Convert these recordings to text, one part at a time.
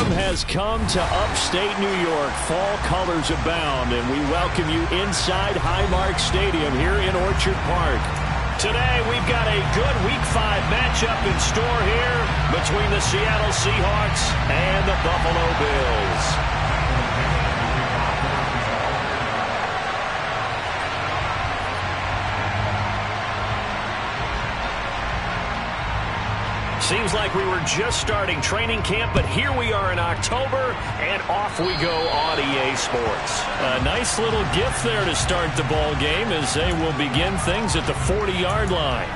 Autumn has come to upstate New York. Fall colors abound, and we welcome you inside Highmark Stadium here in Orchard Park. Today, we've got a good Week 5 matchup in store here between the Seattle Seahawks and the Buffalo Bills. Seems like we were just starting training camp, but here we are in October, and off we go on EA Sports. A nice little gift there to start the ball game as they will begin things at the 40-yard line.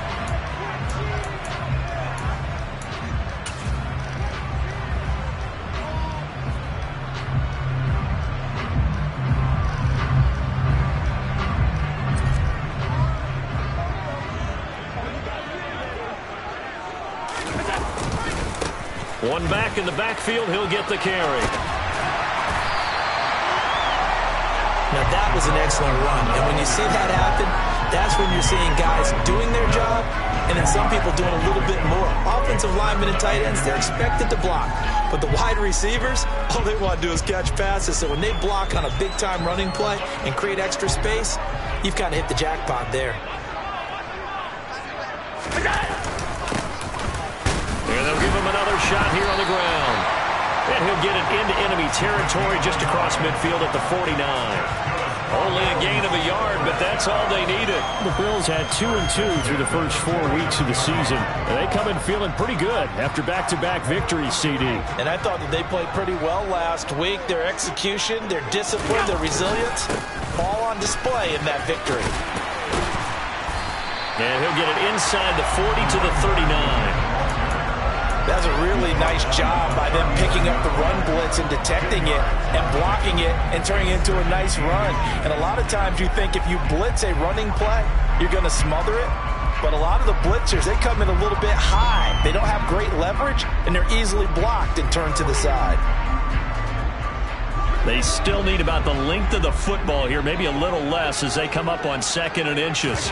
One back in the backfield, he'll get the carry. Now that was an excellent run, and when you see that happen, that's when you're seeing guys doing their job, and then some people doing a little bit more. Offensive linemen and tight ends, they're expected to block, but the wide receivers, all they want to do is catch passes, so when they block on a big-time running play and create extra space, you've kind of hit the jackpot there. And they'll give him another shot here on the ground. And he'll get it into enemy territory just across midfield at the 49. Only a gain of a yard, but that's all they needed. The Bills had 2-2 through the first 4 weeks of the season. And they come in feeling pretty good after back-to-back victories, CD. And I thought that they played pretty well last week. Their execution, their discipline, their resilience, all on display in that victory. And he'll get it inside the 40 to the 39. That's a really nice job by them picking up the run blitz and detecting it and blocking it and turning it into a nice run. And a lot of times you think if you blitz a running play, you're going to smother it. But a lot of the blitzers, they come in a little bit high. They don't have great leverage, and they're easily blocked and turned to the side. They still need about the length of the football here, maybe a little less as they come up on 2nd and inches.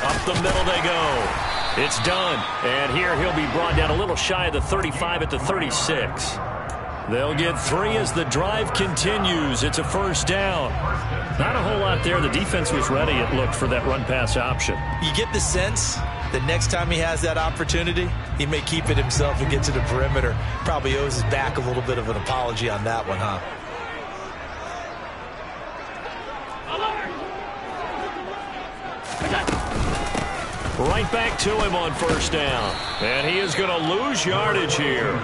Up the middle they go. It's done, and here he'll be brought down a little shy of the 35 at the 36. They'll get 3 as the drive continues. It's a first down. Not a whole lot there. The defense was ready, it looked, for that run-pass option. You get the sense that next time he has that opportunity, he may keep it himself and get to the perimeter. Probably owes his back a little bit of an apology on that one, huh? Right back to him on first down. And he is going to lose yardage here.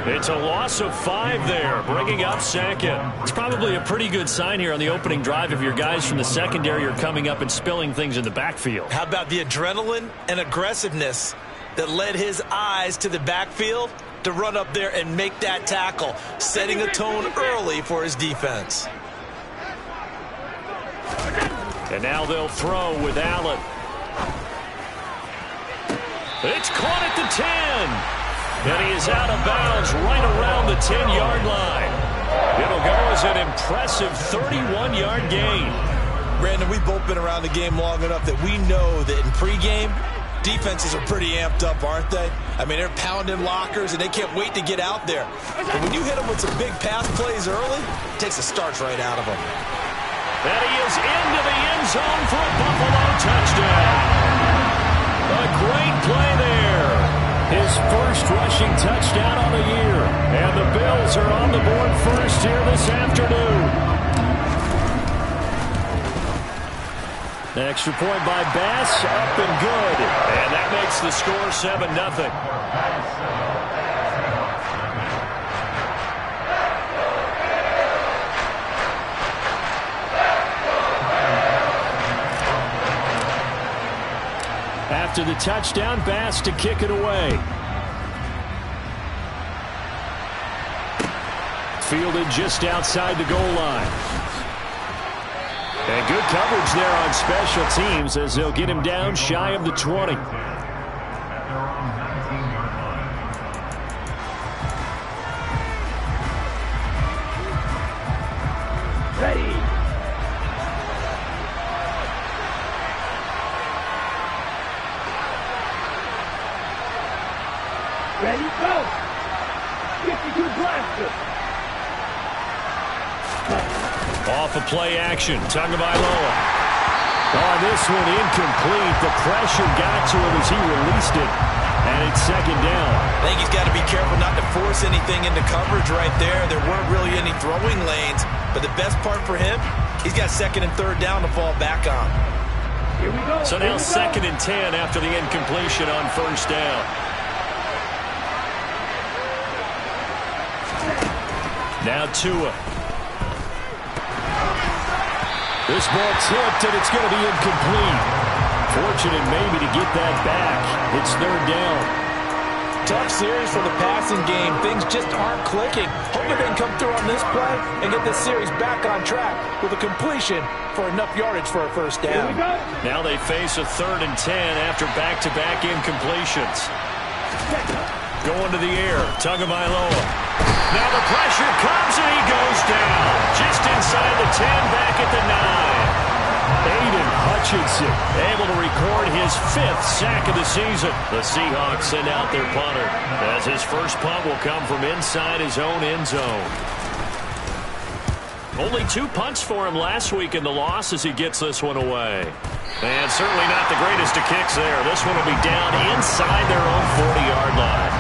It's a loss of 5 there, bringing up 2nd. It's probably a pretty good sign here on the opening drive if your guys from the secondary are coming up and spilling things in the backfield. How about the adrenaline and aggressiveness that led his eyes to the backfield to run up there and make that tackle, setting a tone early for his defense. And now they'll throw with Allen. It's caught at the 10. And he is out of bounds right around the 10-yard line. It'll go as an impressive 31-yard gain. Brandon, we've both been around the game long enough that we know that in pregame, defenses are pretty amped up, aren't they? I mean, they're pounding lockers, and they can't wait to get out there. But when you hit them with some big pass plays early, it takes the starch right out of them. And he is into the end zone for a Buffalo touchdown. A great play there. His first rushing touchdown on the year. And the Bills are on the board first here this afternoon. The extra point by Bass, up and good. And that makes the score 7-0. After the touchdown, Bass to kick it away. Fielded just outside the goal line. And good coverage there on special teams as they'll get him down shy of the 20. Ready. Ready, go. Off of play action, Tagovailoa. Oh, this one incomplete. The pressure got to him as he released it. And it's second down. I think he's got to be careful not to force anything into coverage right there. There weren't really any throwing lanes. But the best part for him, he's got second and third down to fall back on. Here we go. So now second and 10 after the incompletion on first down. Now Tua. This ball tipped, and it's going to be incomplete. Fortunate maybe to get that back. It's third down. Tough series for the passing game. Things just aren't clicking. Hoping they can come through on this play and get this series back on track with a completion for enough yardage for a first down. Now they face a third and 10 after back-to-back incompletions. Going to the air, Tagovailoa. Now the pressure comes and he goes down. Just inside the 10, back at the 9. Aiden Hutchinson able to record his 5th sack of the season. The Seahawks send out their punter as his first punt will come from inside his own end zone. Only 2 punts for him last week in the loss as he gets this one away. And certainly not the greatest of kicks there. This one will be down inside their own 40-yard line.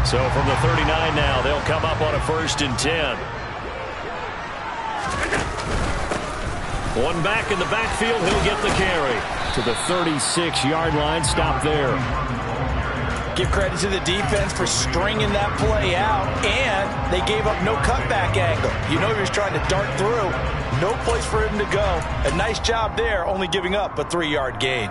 So from the 39 now, they'll come up on a first and 10. One back in the backfield, he'll get the carry. To the 36-yard line, stop there. Give credit to the defense for stringing that play out, and they gave up no cutback angle. You know he was trying to dart through. No place for him to go. A nice job there, only giving up a 3-yard gain.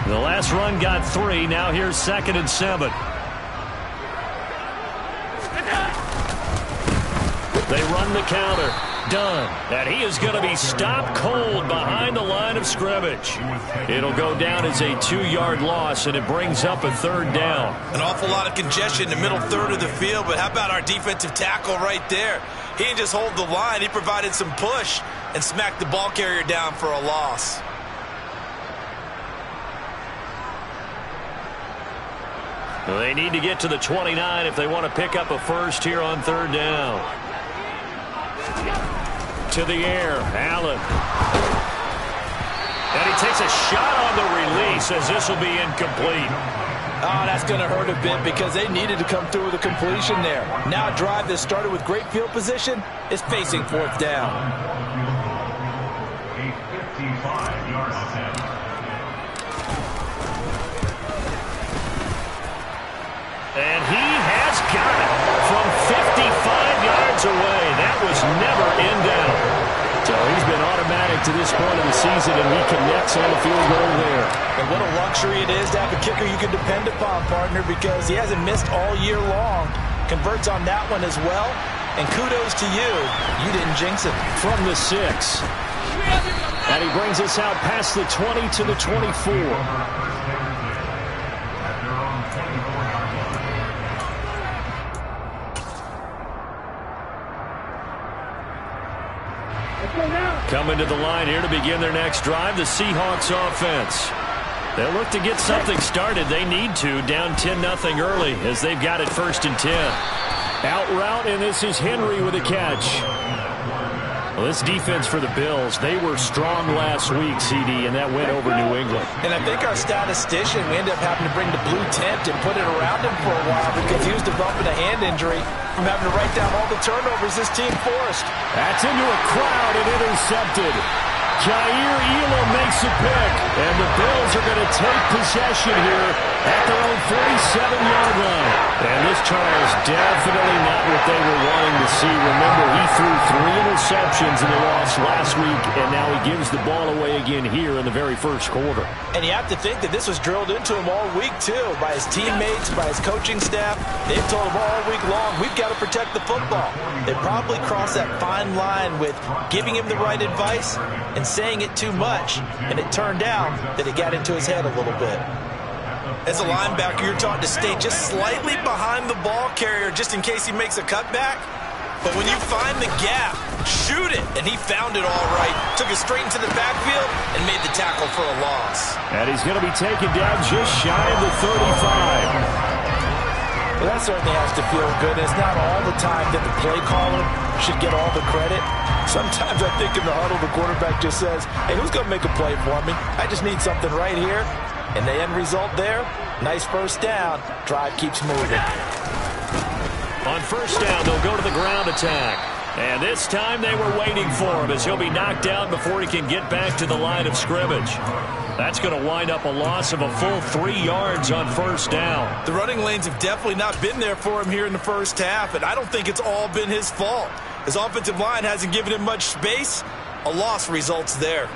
The last run got 3. Now here's second and 7. They run the counter. Done. And he is going to be stopped cold behind the line of scrimmage. It'll go down as a 2-yard loss, and it brings up a third down. An awful lot of congestion in the middle third of the field, but how about our defensive tackle right there? He didn't just hold the line. He provided some push and smacked the ball carrier down for a loss. Well, they need to get to the 29 if they want to pick up a first here on third down. To the air, Allen. And he takes a shot on the release as this will be incomplete. Oh, that's going to hurt a bit because they needed to come through with a completion there. Now a drive that started with great field position is facing fourth down. A 55-yard attempt. And he has got it from 55 yards away. That was never in doubt. So he's been automatic to this point of the season, and he connects on the field goal there. And what a luxury it is to have a kicker you can depend upon, partner, because he hasn't missed all year long. Converts on that one as well. And kudos to you. You didn't jinx it. From the 6. And he brings us out past the 20 to the 24. Coming to the line here to begin their next drive, the Seahawks offense. They'll look to get something started. They need to, down 10-0 early as they've got it first and 10. Out route, and this is Henry with a catch. Well, this defense for the Bills, they were strong last week, CD, and that went over New England. And I think our statistician, we ended up having to bring the blue tent and put it around him for a while because he was developing a hand injury from having to write down all the turnovers this team forced. That's into a crowd and intercepted. Jair Elam makes a pick, and the Bills are going to take possession here at their own 47-yard line. And this, Charles, definitely not what they were wanting to see. Remember, he threw 3 interceptions in the loss last week, and now he gives the ball away again here in the very first quarter. And you have to think that this was drilled into him all week, too, by his teammates, by his coaching staff. They've told him all week long, we've got to protect the football. They probably crossed that fine line with giving him the right advice and saying it too much, and it turned out that it got into his head a little bit. As a linebacker, you're taught to stay just slightly behind the ball carrier just in case he makes a cutback. But when you find the gap, shoot it. And he found it all right. Took it straight into the backfield and made the tackle for a loss. And he's going to be taken down just shy of the 35. Well, that certainly has to feel good. It's not all the time that the play caller should get all the credit. Sometimes I think in the huddle, the quarterback just says, hey, who's going to make a play for me? I just need something right here. And the end result there, nice first down. Drive keeps moving. On first down, they'll go to the ground attack. And this time they were waiting for him as he'll be knocked down before he can get back to the line of scrimmage. That's going to wind up a loss of a full 3 yards on first down. The running lanes have definitely not been there for him here in the first half, and I don't think it's all been his fault. His offensive line hasn't given him much space. A loss results there.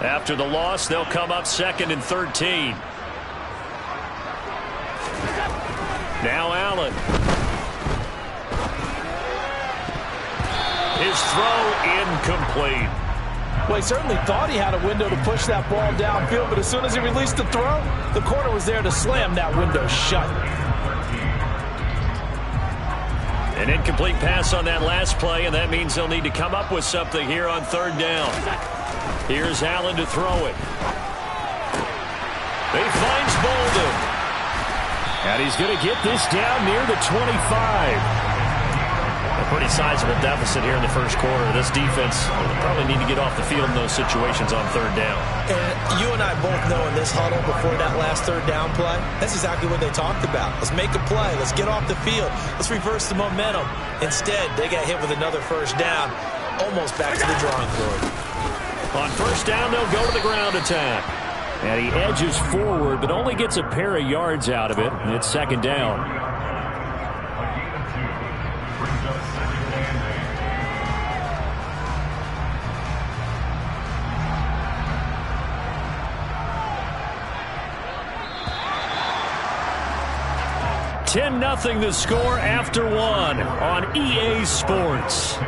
After the loss, they'll come up 2nd and 13. Now Allen. His throw incomplete. Well, he certainly thought he had a window to push that ball downfield, but as soon as he released the throw, the corner was there to slam that window shut. An incomplete pass on that last play, and that means they'll need to come up with something here on 3rd down. Here's Allen to throw it. He finds Bolden. And he's going to get this down near the 25. A pretty sizable deficit here in the first quarter. This defense will probably need to get off the field in those situations on 3rd down. And you and I both know in this huddle before that last 3rd down play, that's exactly what they talked about. Let's make a play. Let's get off the field. Let's reverse the momentum. Instead, they got hit with another first down, almost back to the drawing board. On first down, they'll go to the ground attack. And he edges forward, but only gets a pair of yards out of it. And it's 2nd down. $10-0 the score after 1 on EA Sports.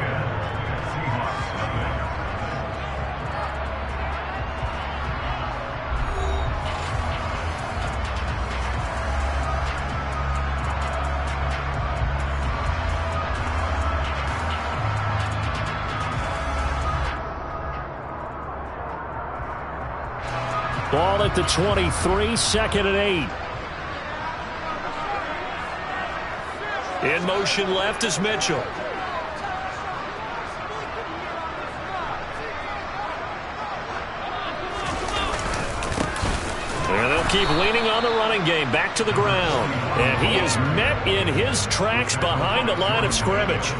Ball at the 23, 2nd and 8. In motion left is Mitchell. And they'll keep leaning on the running game. Back to the ground. And he is met in his tracks behind the line of scrimmage.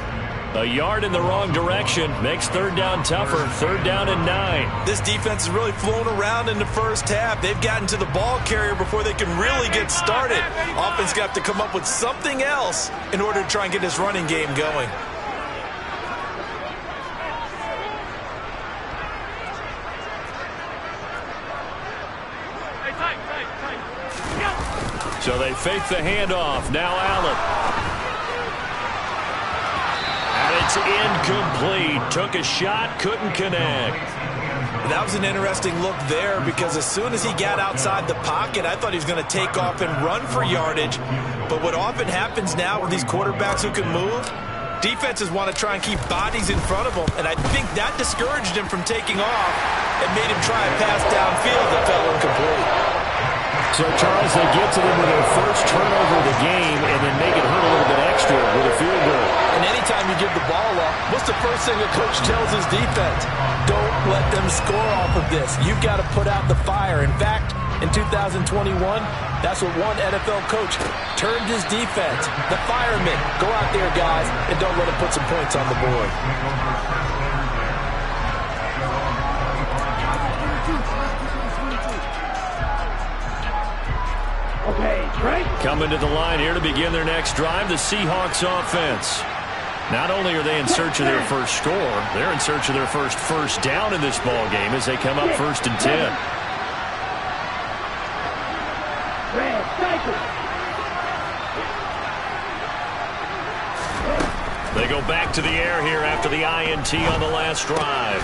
A yard in the wrong direction makes 3rd down tougher. 3rd down and 9. This defense has really flown around in the first half. They've gotten to the ball carrier before they can really get started. Offense got to come up with something else in order to try and get this running game going. So they fake the handoff. Now Allen. It's incomplete. Took a shot, couldn't connect. That was an interesting look there because as soon as he got outside the pocket, I thought he was going to take off and run for yardage. But what often happens now with these quarterbacks who can move, defenses want to try and keep bodies in front of them. And I think that discouraged him from taking off and made him try a pass downfield that fell incomplete. So, Charles, they get to them with their first turnover of the game and then make it hurt a little bit extra with a field goal. And anytime you give the ball up, what's the first thing a coach tells his defense? Don't let them score off of this. You've got to put out the fire. In fact, in 2021, That's what one NFL coach termed his defense. The firemen. Go out there, guys, and don't let him put some points on the board. Coming to the line here to begin their next drive, the Seahawks offense. Not only are they in search of their first score, they're in search of their first down in this ball game as they come up 1st and 10. They go back to the air here after the INT on the last drive.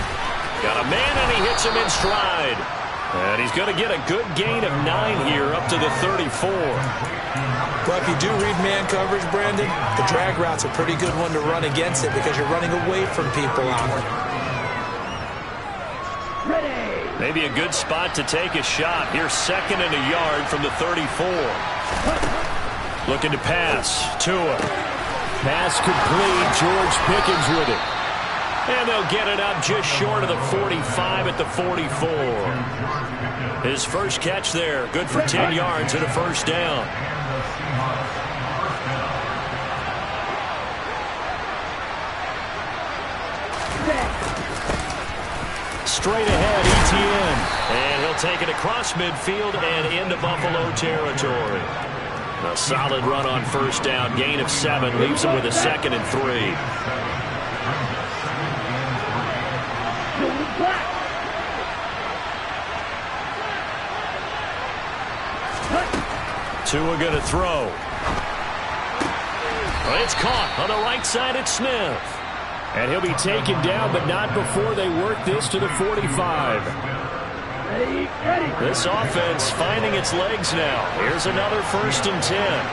Got a man, and he hits him in stride. And he's going to get a good gain of 9 here up to the 34. Well, if you do read man coverage, Brandon, the drag route's a pretty good one to run against it because you're running away from people out there. Maybe a good spot to take a shot. Here's 2nd and a yard from the 34. Looking to pass. Tua. Pass complete. George Pickens with it. And they'll get it up just short of the 45 at the 44. His first catch there. Good for 10 yards and a first down. Straight ahead, ETN. And he'll take it across midfield and into Buffalo territory. A solid run on first down. Gain of 7 leaves him with a 2nd and 3. Tua going to throw. Well, it's caught on the right side at Smith. And he'll be taken down, but not before they work this to the 45. This offense finding its legs now. Here's another 1st and 10.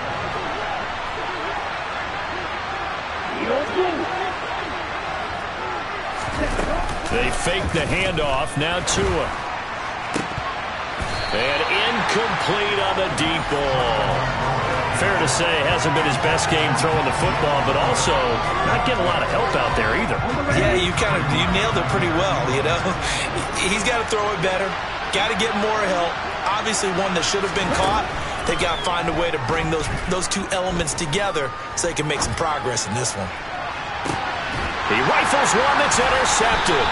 They fake the handoff. Now Tua. And incomplete on the deep ball. Fair to say, hasn't been his best game throwing the football, but also not getting a lot of help out there either. Yeah, you nailed it pretty well, you know. He's got to throw it better. Got to get more help. Obviously one that should have been caught. They got to find a way to bring those two elements together so they can make some progress in this one. He rifles one that's intercepted.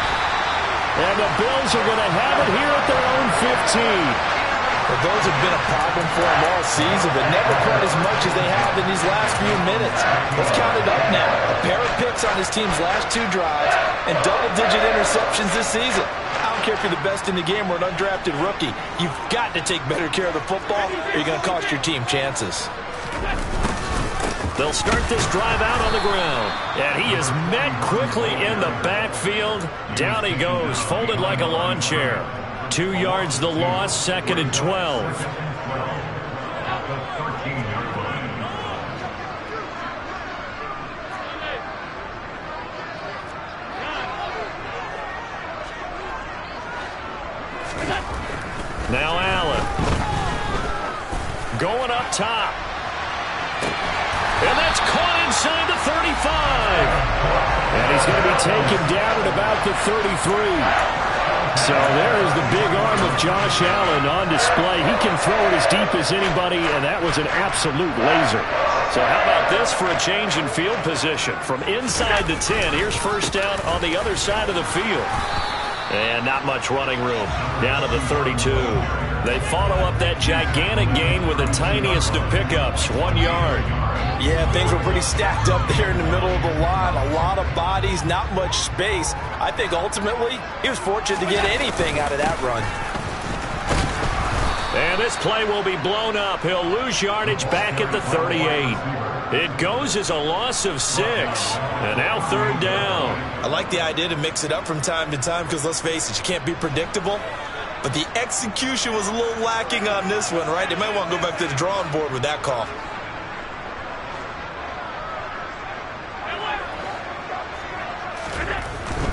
And the Bills are going to have it here at their own 15. Well, those have been a problem for him all season, but never quite as much as they have in these last few minutes. Let's count it up now. A pair of picks on his team's last 2 drives and double-digit interceptions this season. I don't care if you're the best in the game or an undrafted rookie. You've got to take better care of the football or you're going to cost your team chances. They'll start this drive out on the ground. And he is met quickly in the backfield. Down he goes, folded like a lawn chair. 2 yards the loss, 2nd and 12. Now Allen. Going up top. And that's caught inside the 35. And he's going to be taken down at about the 33. So there is the big arm of Josh Allen on display. He can throw it as deep as anybody, and that was an absolute laser. So how about this for a change in field position? From inside the 10, here's first down on the other side of the field. And not much running room. Down to the 32. They follow up that gigantic gain with the tiniest of pickups, 1 yard. Yeah, things were pretty stacked up there in the middle of the line. A lot of bodies, not much space. I think ultimately he was fortunate to get anything out of that run. And this play will be blown up. He'll lose yardage back at the 38. It goes as a loss of 6. And now 3rd down. I like the idea to mix it up from time to time because, let's face it, you can't be predictable. But the execution was a little lacking on this one, right? They might want to go back to the drawing board with that call.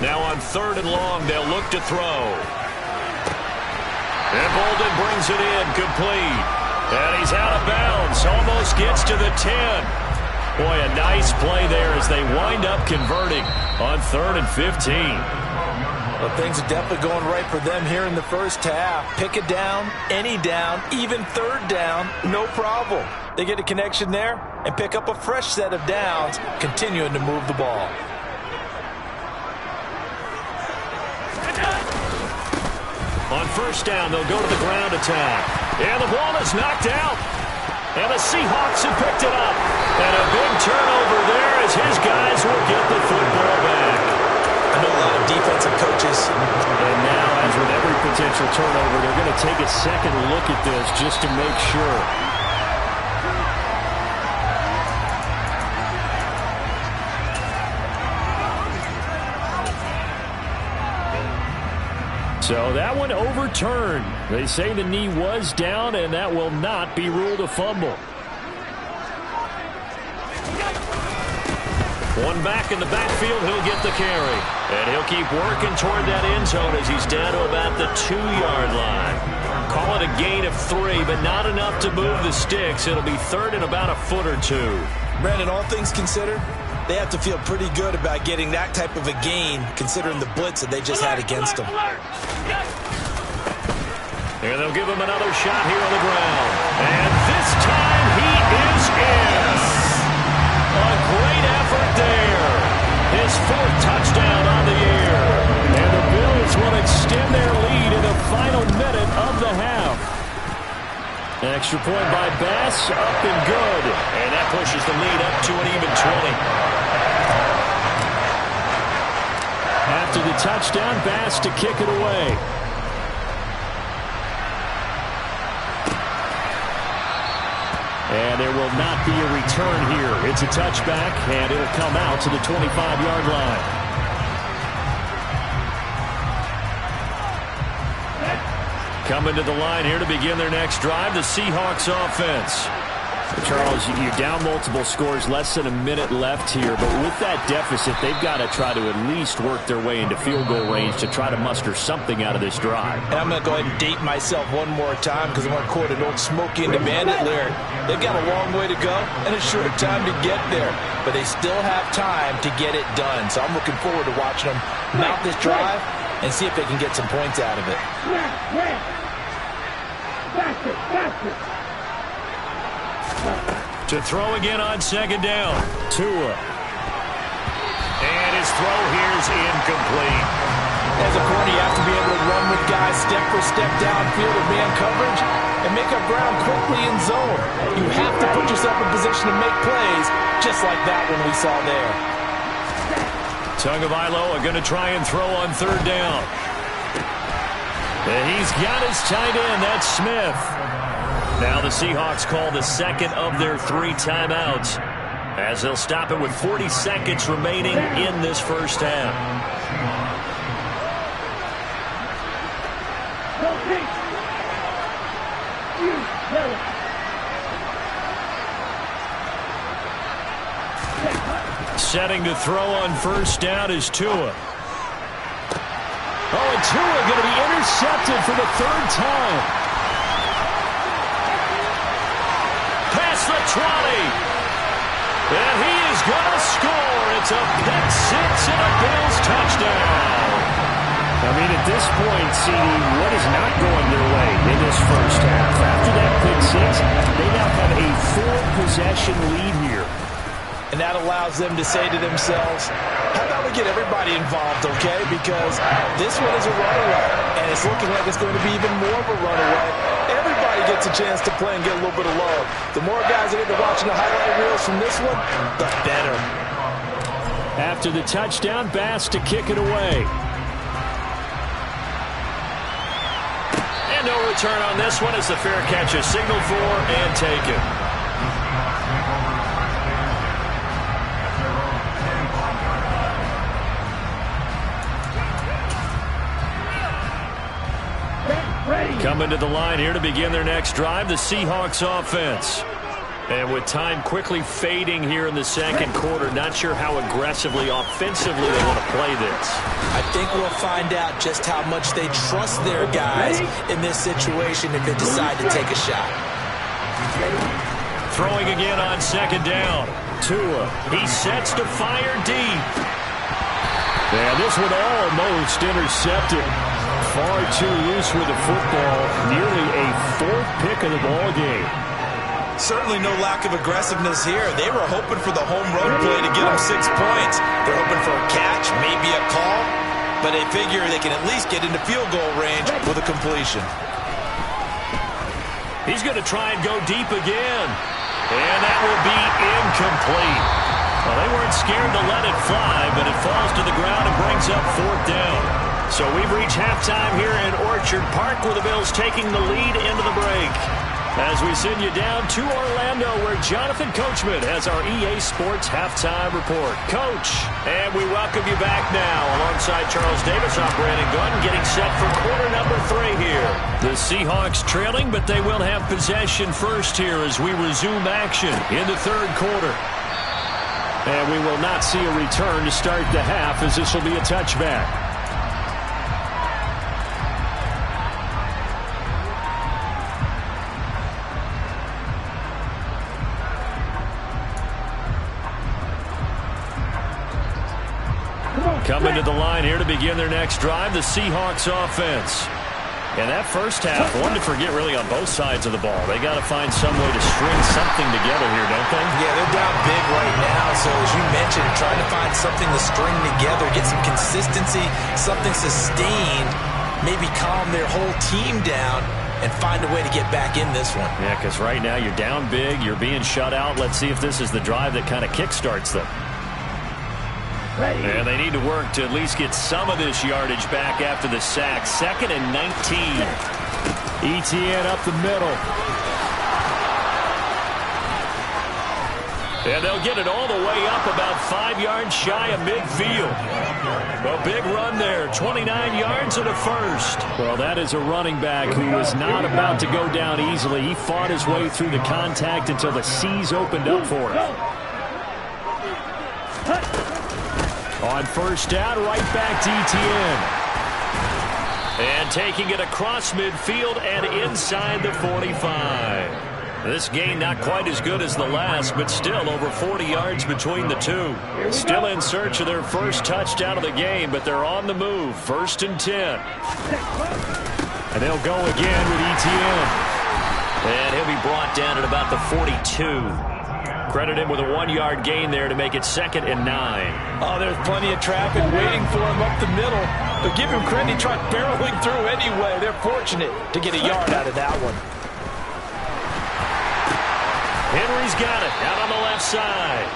Now on 3rd and long, they'll look to throw. And Bolden brings it in, complete. And he's out of bounds, almost gets to the 10. Boy, a nice play there as they wind up converting on 3rd and 15. Well, things are definitely going right for them here in the first half. Pick it down, any down, even third down, no problem. They get a connection there and pick up a fresh set of downs, continuing to move the ball. On first down, they'll go to the ground attack. And the ball is knocked out. And the Seahawks have picked it up. And a big turnover there as his guys will get the football back. I know a lot of defensive coaches. And now, as with every potential turnover, they're going to take a second look at this just to make sure. So that one overturned. They say the knee was down, and that will not be ruled a fumble. One back in the backfield, he'll get the carry. And he'll keep working toward that end zone as he's down to about the 2-yard line. Call it a gain of 3, but not enough to move the sticks. It'll be third and about a foot or 2. Brandon, all things considered, they have to feel pretty good about getting that type of a gain, considering the blitz that they just had against them. And they'll give him another shot here on the ground. And this time he is in. A great effort there. His 4th touchdown on the year. And the Bills will extend their lead in the final minute of the half. An extra point by Bass, up and good. And that pushes the lead up to an even 20. After the touchdown, Bass to kick it away. And there will not be a return here. It's a touchback, and it'll come out to the 25-yard line. Coming to the line here to begin their next drive, the Seahawks offense. Charles, you're down multiple scores, less than a minute left here, but with that deficit, they've got to try to at least work their way into field goal range to try to muster something out of this drive. And I'm going to go ahead and date myself one more time because I want to quote an old Smokey and the Bandit lyric. They've got a long way to go and a short time to get there, but they still have time to get it done. So I'm looking forward to watching them mount this drive and see if they can get some points out of it. To throw again on second down. Tua. And his throw here is incomplete. As a corner, you have to be able to run with guys step for step downfield in man coverage and make up ground quickly in zone. You have to put yourself in position to make plays, just like that one we saw there. Tagovailoa going to try and throw on third down. And he's got his tight end. That's Smith. Now the Seahawks call the second of their 3 timeouts as they'll stop it with 40 seconds remaining in this first half. Setting to throw on first down is Tua. Oh, and Tua going to be intercepted for the 3rd time. Past the 20. And he is going to score. It's a pick 6 and a Bills touchdown. I mean, at this point, CD, what is not going their way in this first half? After that pick 6, they now have a 4-possession lead here. And that allows them to say to themselves, how about we get everybody involved, okay? Because this one is a runaway, and it's looking like it's going to be even more of a runaway. Everybody gets a chance to play and get a little bit of love. The more guys that get to watching the highlight reels from this one, the better. After the touchdown, Bass to kick it away. And no return on this one as the fair catch is signaled for and taken. Coming to the line here to begin their next drive, the Seahawks offense. And with time quickly fading here in the second quarter, not sure how aggressively, offensively they want to play this. I think we'll find out just how much they trust their guys in this situation if they decide to take a shot. Throwing again on second down. Tua, he sets to fire deep. And this one almost intercepted. Far too loose with the football. Nearly a fourth pick of the ball game. Certainly no lack of aggressiveness here. They were hoping for the home run play to get them 6 points. They're hoping for a catch, maybe a call, but they figure they can at least get into field goal range with a completion. He's going to try and go deep again. And that will be incomplete. Well, they weren't scared to let it fly, but it falls to the ground and brings up 4th down. So we've reached halftime here in Orchard Park, with the Bills taking the lead into the break. As we send you down to Orlando, where Jonathan Coachman has our EA Sports Halftime Report. Coach, and we welcome you back now. Alongside Charles Davis, I'm Brandon Gunn, getting set for quarter number 3 here. The Seahawks trailing, but they will have possession first here as we resume action in the 3rd quarter. And we will not see a return to start the half, as this will be a touchback. Coming to the line here to begin their next drive, the Seahawks offense. And that first half, one to forget really on both sides of the ball. They got to find some way to string something together here, don't they? Yeah, they're down big right now. So as you mentioned, trying to find something to string together, get some consistency, something sustained, maybe calm their whole team down and find a way to get back in this one. Yeah, because right now you're down big, you're being shut out. Let's see if this is the drive that kind of kickstarts them. And they need to work to at least get some of this yardage back after the sack. 2nd and 19. Etienne up the middle. And they'll get it all the way up about 5 yards shy of midfield. A big run there, 29 yards and a first. Well, that is a running back who was not about to go down easily. He fought his way through the contact until the seas opened up for him. On first down, right back to Etienne. And taking it across midfield and inside the 45. This gain not quite as good as the last, but still over 40 yards between the two. Still in search of their first touchdown of the game, but they're on the move. 1st and 10. And they'll go again with Etienne. And he'll be brought down at about the 42. Credit him with a 1-yard gain there to make it 2nd and 9. Oh, there's plenty of traffic waiting for him up the middle. But give him credit, he tried barreling through anyway. They're fortunate to get a yard out of that one. Henry's got it out on the left side.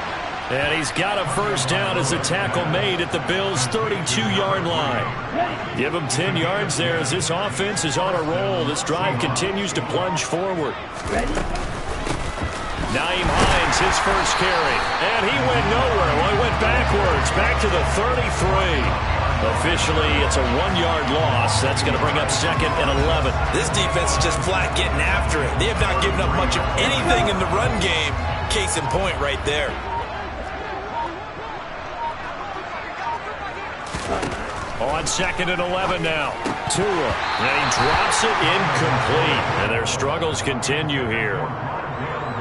And he's got a first down as the tackle made at the Bills' 32-yard line. Give him 10 yards there as this offense is on a roll. This drive continues to plunge forward. Nyheim Hines, his first carry. And he went nowhere. Well, he went backwards, back to the 33. Officially, it's a 1-yard loss. That's going to bring up 2nd and 11. This defense is just flat getting after it. They have not given up much of anything in the run game. Case in point right there. On 2nd and 11 now. Tua. And he drops it incomplete. And their struggles continue here.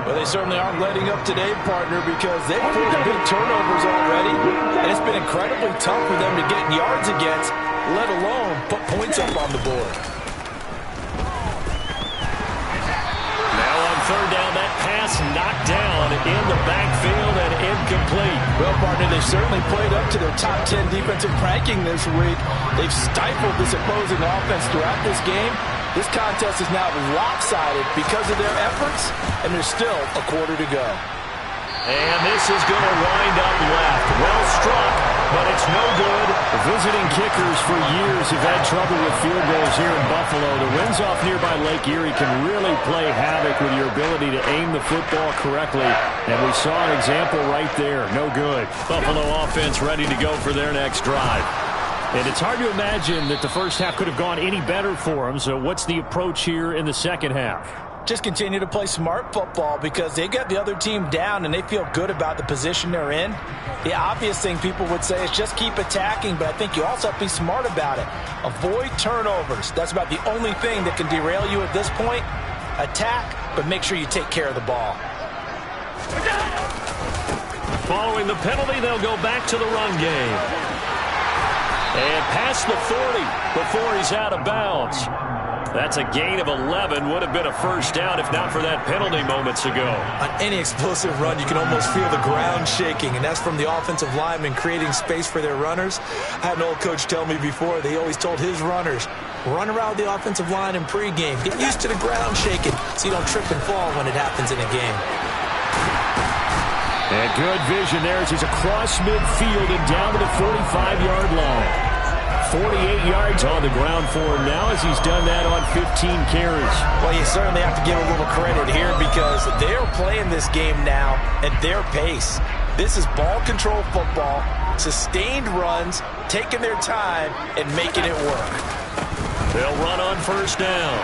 Well, they certainly aren't letting up today, partner, because they've forced big turnovers already. And it's been incredibly tough for them to get yards against, let alone put points up on the board. Now on 3rd down, that pass knocked down in the backfield and incomplete. Well, partner, they've certainly played up to their top 10 defensive ranking this week. They've stifled this opposing offense throughout this game. This contest is now lopsided because of their efforts, and there's still a quarter to go. And this is going to wind up left. Well struck, but it's no good. The visiting kickers for years have had trouble with field goals here in Buffalo. The winds off nearby Lake Erie can really play havoc with your ability to aim the football correctly. And we saw an example right there. No good. Buffalo offense ready to go for their next drive. And it's hard to imagine that the first half could have gone any better for them. So what's the approach here in the second half? Just continue to play smart football because they got the other team down and they feel good about the position they're in. The obvious thing people would say is just keep attacking, but I think you also have to be smart about it. Avoid turnovers. That's about the only thing that can derail you at this point. Attack, but make sure you take care of the ball. Following the penalty, they'll go back to the run game. And past the 40 before he's out of bounds. That's a gain of 11. Would have been a first down if not for that penalty moments ago. On any explosive run, you can almost feel the ground shaking, and that's from the offensive linemen creating space for their runners. I had an old coach tell me before, they always told his runners, run around the offensive line in pregame. Get used to the ground shaking so you don't trip and fall when it happens in a game. And good vision there as he's across midfield and down to the 45-yard line. 48 yards on the ground for him now as he's done that on 15 carries. Well, you certainly have to give a little credit here because they're playing this game now at their pace. This is ball control football, sustained runs, taking their time, and making it work. They'll run on first down.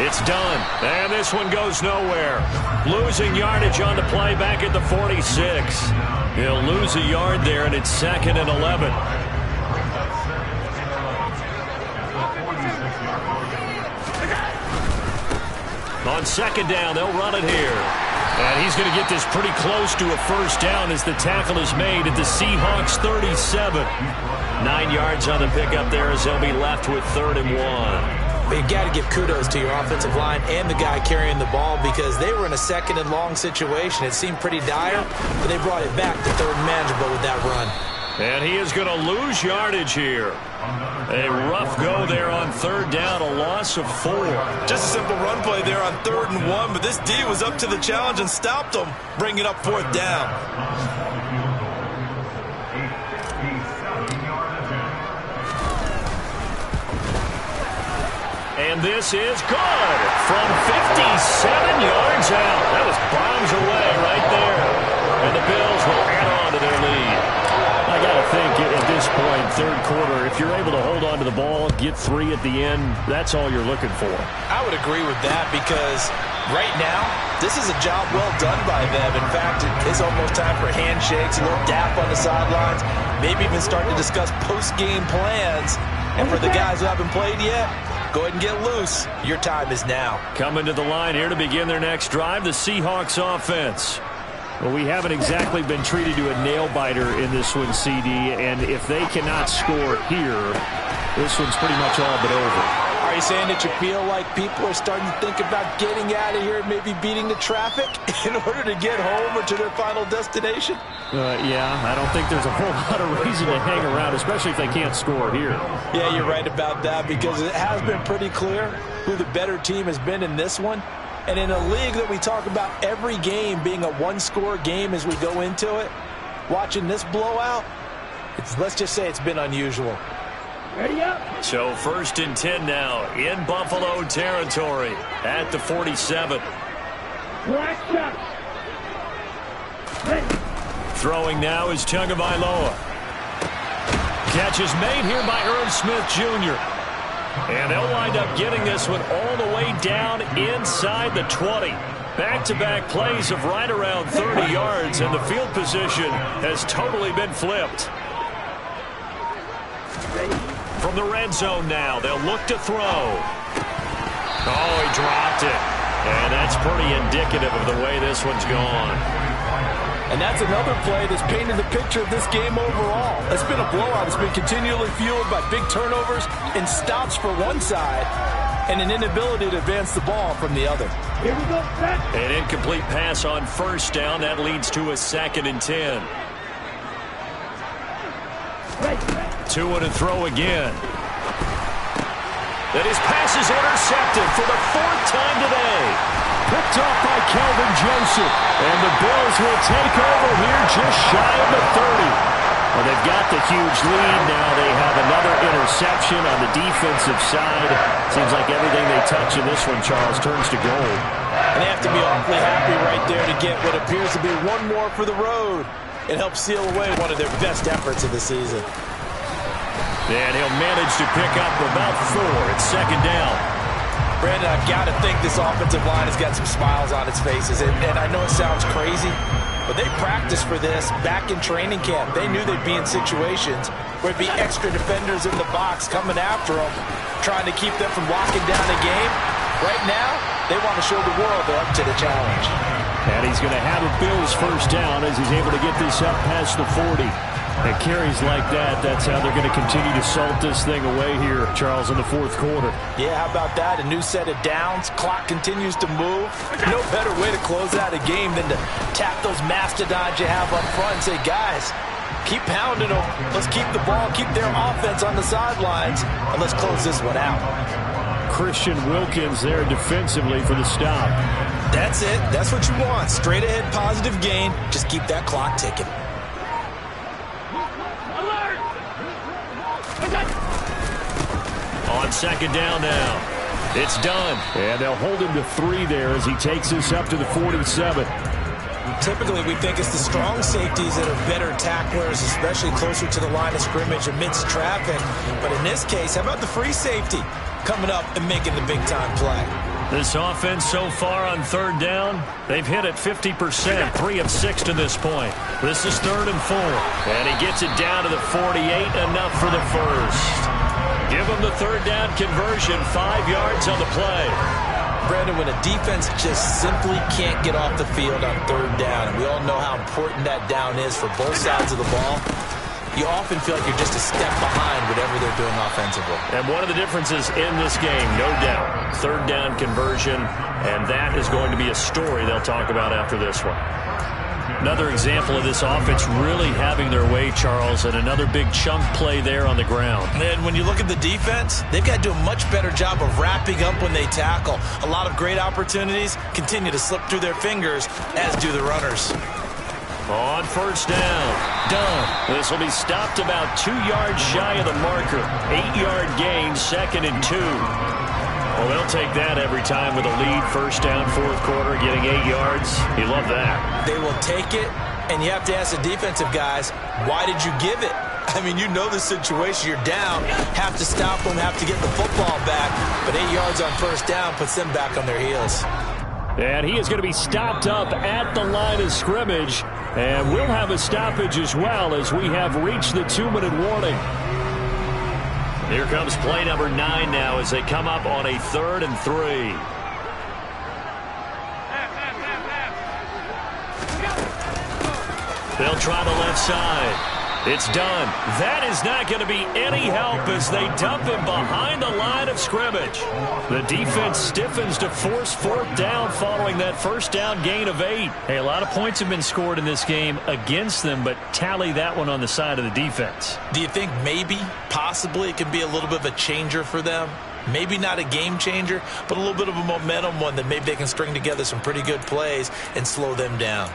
It's done. And this one goes nowhere. Losing yardage on the play back at the 46. He'll lose a yard there, and it's 2nd and 11. On second down, they'll run it here. And he's going to get this pretty close to a first down as the tackle is made at the Seahawks 37. 9 yards on the pickup there as they'll be left with 3rd and 1. But you got to give kudos to your offensive line and the guy carrying the ball because they were in a 2nd and long situation. It seemed pretty dire, but they brought it back to 3rd and manageable with that run. And he is going to lose yardage here. A rough go there on 3rd down, a loss of 4. Just a simple run play there on 3rd and 1, but this D was up to the challenge and stopped them, bringing up 4th down. And this is good from 57 yards out. That was bombs away right there. And the Bills will add on to their lead. I got to think at this point, 3rd quarter, if you're able to hold on to the ball, get 3 at the end, that's all you're looking for. I would agree with that because right now, this is a job well done by them. In fact, it's almost time for handshakes, a little dap on the sidelines, maybe even start to discuss post-game plans. And for the guys who haven't played yet, go ahead and get loose. Your time is now. Coming to the line here to begin their next drive, the Seahawks offense. Well, we haven't exactly been treated to a nail-biter in this one, CD, and if they cannot score here, this one's pretty much all but over. Are you saying that you feel like people are starting to think about getting out of here and maybe beating the traffic in order to get home or to their final destination? Yeah, I don't think there's a whole lot of reason to hang around, especially if they can't score here. Yeah, you're right about that because it has been pretty clear who the better team has been in this one. And in a league that we talk about every game being a one-score game as we go into it, watching this blowout, let's just say it's been unusual. Ready up. So 1st and 10 now in Buffalo territory at the 47. Black shot. Ready. Throwing now is Tagovailoa. Catch is made here by Irv Smith Jr. And they'll wind up getting this one all the way down inside the 20. Back-to-back plays of right around 30 yards, and the field position has totally been flipped. From the red zone now, they'll look to throw. Oh, he dropped it. And that's pretty indicative of the way this one's gone. And that's another play that's painted the picture of this game overall. It's been a blowout. It's been continually fueled by big turnovers and stops for one side and an inability to advance the ball from the other. Here we go. Set. An incomplete pass on 1st down. That leads to a 2nd and 10. Right. 2 and a throw again. That his pass is intercepted for the 4th time today. Picked off by Kelvin Joseph. And the Bills will take over here just shy of the 30. Well, they've got the huge lead. Now they have another interception on the defensive side. Seems like everything they touch in this one, Charles, turns to gold. And they have to be awfully happy right there to get what appears to be one more for the road. It helps seal away one of their best efforts of the season. And he'll manage to pick up about 4 at 2nd down. Brandon, I've got to think this offensive line has got some smiles on its faces. And I know it sounds crazy, but they practiced for this back in training camp. They knew they'd be in situations where it'd be extra defenders in the box coming after them, trying to keep them from locking down the game. Right now, they want to show the world they're up to the challenge. And he's going to have a Bills 1st down as he's able to get this up past the 40. And carries like that, that's how they're going to continue to salt this thing away here, Charles, in the fourth quarter. Yeah, how about that? A new set of downs. Clock continues to move. No better way to close out a game than to tap those mastodons you have up front and say, guys, keep pounding them. Let's keep the ball, keep their offense on the sidelines, and let's close this one out. Christian Wilkins there defensively for the stop. That's it. That's what you want. Straight ahead positive gain. Just keep that clock ticking. On second down now. It's done. And they'll hold him to 3 there as he takes us up to the 47. Typically, we think it's the strong safeties that are better tacklers, especially closer to the line of scrimmage amidst traffic. But in this case, how about the free safety coming up and making the big-time play? This offense so far on third down, they've hit it 50%, 3 of 6 to this point. This is 3rd and 4. And he gets it down to the 48, enough for the first. Give him the third down conversion, 5 yards on the play. Brandon, when a defense just simply can't get off the field on third down, and we all know how important that down is for both sides of the ball, you often feel like you're just a step behind whatever they're doing offensively. And one of the differences in this game, no doubt, third down conversion, and that is going to be a story they'll talk about after this one. Another example of this offense really having their way, Charles, and another big chunk play there on the ground. And when you look at the defense, they've got to do a much better job of wrapping up when they tackle. A lot of great opportunities continue to slip through their fingers, as do the runners. On first down, done. This will be stopped about 2 yards shy of the marker. 8-yard gain, 2nd and 2. Well, they'll take that every time with a lead. First down, fourth quarter, getting 8 yards. You love that. They will take it, and you have to ask the defensive guys, why did you give it? I mean, you know the situation. You're down, have to stop them, have to get the football back. But 8 yards on first down puts them back on their heels. And he is going to be stopped up at the line of scrimmage. And we'll have a stoppage as well as we have reached the 2-minute warning. Here comes play number 9 now as they come up on a 3rd and 3. They'll try the left side. It's done. That is not going to be any help as they dump him behind the line of scrimmage. The defense stiffens to force 4th down following that first down gain of 8. Hey, a lot of points have been scored in this game against them, but tally that one on the side of the defense. Do you think maybe, possibly, it can be a little bit of a changer for them? Maybe not a game changer, but a little bit of a momentum one that maybe they can string together some pretty good plays and slow them down.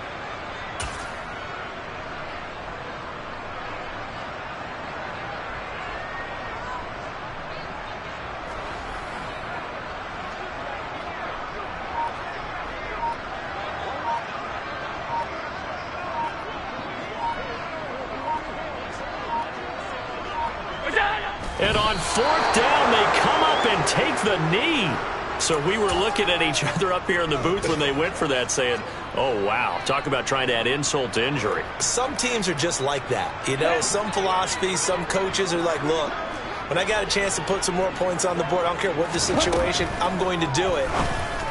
And on 4th down, they come up and take the knee. So we were looking at each other up here in the booth when they went for that saying, oh, wow, talk about trying to add insult to injury. Some teams are just like that. You know, some philosophies, some coaches are like, look, when I got a chance to put some more points on the board, I don't care what the situation, I'm going to do it.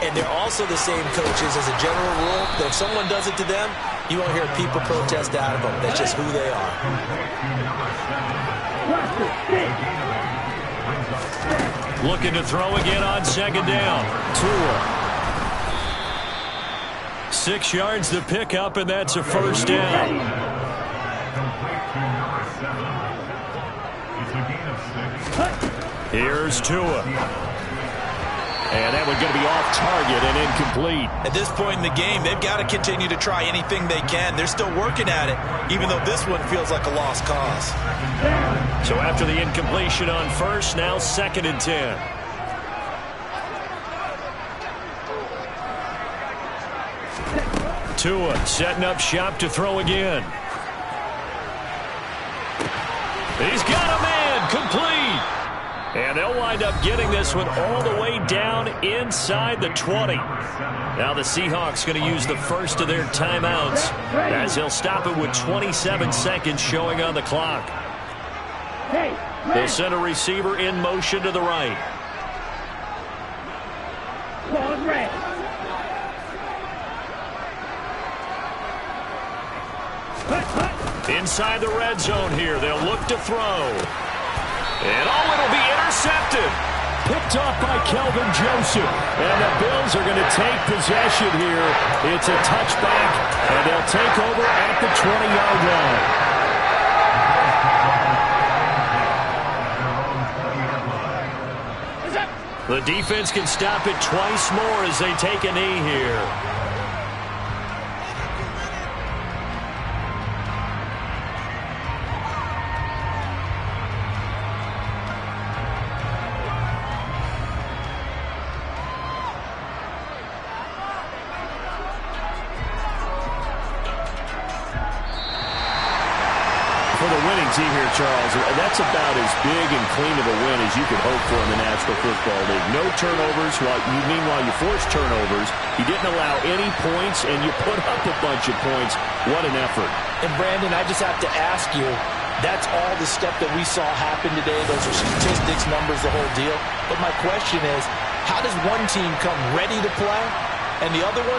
And they're also the same coaches as a general rule that if someone does it to them, you won't hear people protest out of them. That's just who they are. Looking to throw again on second down. Tua. 6 yards to pick up, and that's a first down. Here's Tua. And that one's going to be off target and incomplete. At this point in the game, they've got to continue to try anything they can. They're still working at it, even though this one feels like a lost cause. So after the incompletion on first, now 2nd and 10. Tua setting up shop to throw again. He's got a man, complete. And they'll wind up getting this one all the way down inside the 20. Now the Seahawks going to use the first of their timeouts as they'll stop it with 27 seconds showing on the clock. They'll send a receiver in motion to the right. Inside the red zone here, they'll look to throw. And it'll be intercepted. Picked off by Kelvin Joseph. And the Bills are going to take possession here. It's a touchback, and they'll take over at the 20-yard line. The defense can stop it twice more as they take a knee here. For the winning team here, Charles, that's about as big and clean of a win as you could hope for in the National Football League. No turnovers. Meanwhile, you forced turnovers. You didn't allow any points, and you put up a bunch of points. What an effort. And, Brandon, I just have to ask you, that's all the stuff that we saw happen today. Those are statistics, numbers, the whole deal. But my question is, how does one team come ready to play and the other one